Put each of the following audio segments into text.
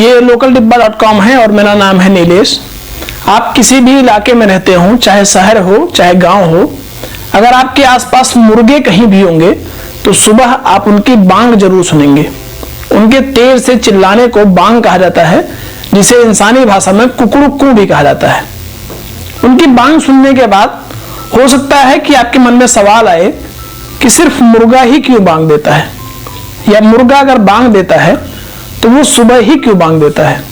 ये localdiba.com है और मेरा नाम है नीलेश। आप किसी भी इलाके में रहते हो, चाहे शहर हो चाहे गांव हो, अगर आपके आसपास मुर्गे कहीं भी होंगे तो सुबह आप उनकी बांग जरूर सुनेंगे। उनके तेज से चिल्लाने को बांग कहा जाता है, जिसे इंसानी भाषा में कुकड़ुक्कू भी कहा जाता है। उनकी बांग सुनने के बाद हो सकता है कि आपके मन में सवाल आए कि सिर्फ मुर्गा ही क्यों बांग देता है, या मुर्गा अगर बांग देता है तो वो सुबह ही क्यों बांग देता है।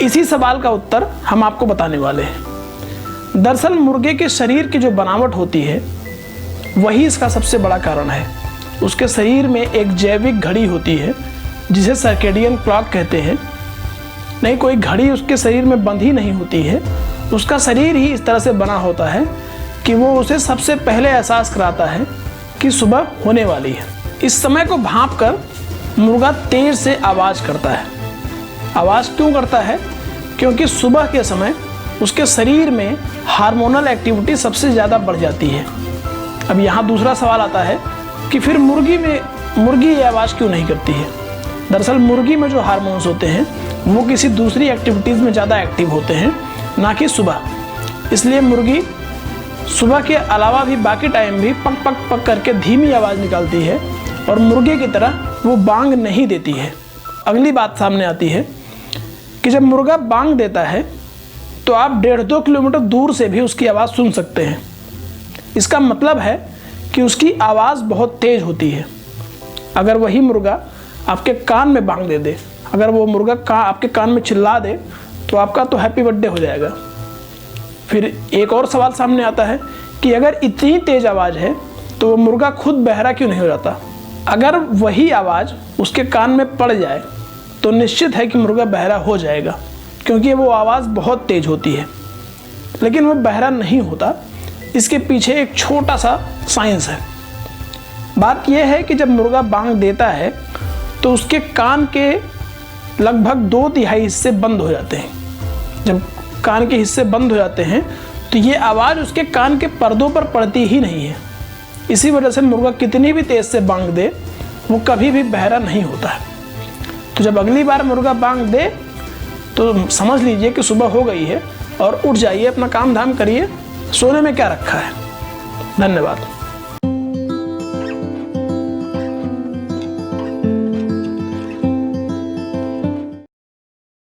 इसी सवाल का उत्तर हम आपको बताने वाले हैं। दरअसल मुर्गे के शरीर की जो बनावट होती है वही इसका सबसे बड़ा कारण है। उसके शरीर में एक जैविक घड़ी होती है जिसे सर्केडियन क्लॉक कहते हैं। नहीं, कोई घड़ी उसके शरीर में बंधी नहीं होती है, उसका शरीर ही इस तरह से बना होता है कि वो उसे सबसे पहले एहसास कराता है कि सुबह होने वाली है। इस समय को भांप कर मुर्गा तेज से आवाज़ करता है। आवाज़ क्यों करता है? क्योंकि सुबह के समय उसके शरीर में हार्मोनल एक्टिविटी सबसे ज़्यादा बढ़ जाती है। अब यहाँ दूसरा सवाल आता है कि फिर मुर्गी ये आवाज़ क्यों नहीं करती है। दरअसल मुर्गी में जो हार्मोन्स होते हैं वो किसी दूसरी एक्टिविटीज़ में ज़्यादा एक्टिव होते हैं, ना कि सुबह। इसलिए मुर्गी सुबह के अलावा भी बाकी टाइम भी पक पक पक करके धीमी आवाज़ निकालती है और मुर्गे की तरह वो बांग नहीं देती है। अगली बात सामने आती है कि जब मुर्गा बांग देता है तो आप 1.5-2 किलोमीटर दूर से भी उसकी आवाज़ सुन सकते हैं। इसका मतलब है कि उसकी आवाज़ बहुत तेज़ होती है। अगर वही मुर्गा आपके कान में बांग दे दे, अगर वो मुर्गा आपके कान में चिल्ला दे तो आपका तो हैप्पी बर्थडे हो जाएगा। फिर एक और सवाल सामने आता है कि अगर इतनी तेज़ आवाज़ है तो वो मुर्गा खुद बहरा क्यों नहीं हो जाता। अगर वही आवाज़ उसके कान में पड़ जाए तो निश्चित है कि मुर्गा बहरा हो जाएगा, क्योंकि वो आवाज़ बहुत तेज़ होती है। लेकिन वो बहरा नहीं होता, इसके पीछे एक छोटा सा साइंस है। बात यह है कि जब मुर्गा बांग देता है तो उसके कान के लगभग 2/3 हिस्से बंद हो जाते हैं। जब कान के हिस्से बंद हो जाते हैं तो ये आवाज़ उसके कान के पर्दों पर पड़ती ही नहीं है। इसी वजह से मुर्गा कितनी भी तेज़ से बांग दे वो कभी भी बहरा नहीं होता है। तो जब अगली बार मुर्गा बांग दे तो समझ लीजिए कि सुबह हो गई है और उठ जाइए, अपना काम धाम करिए, सोने में क्या रखा है। धन्यवाद।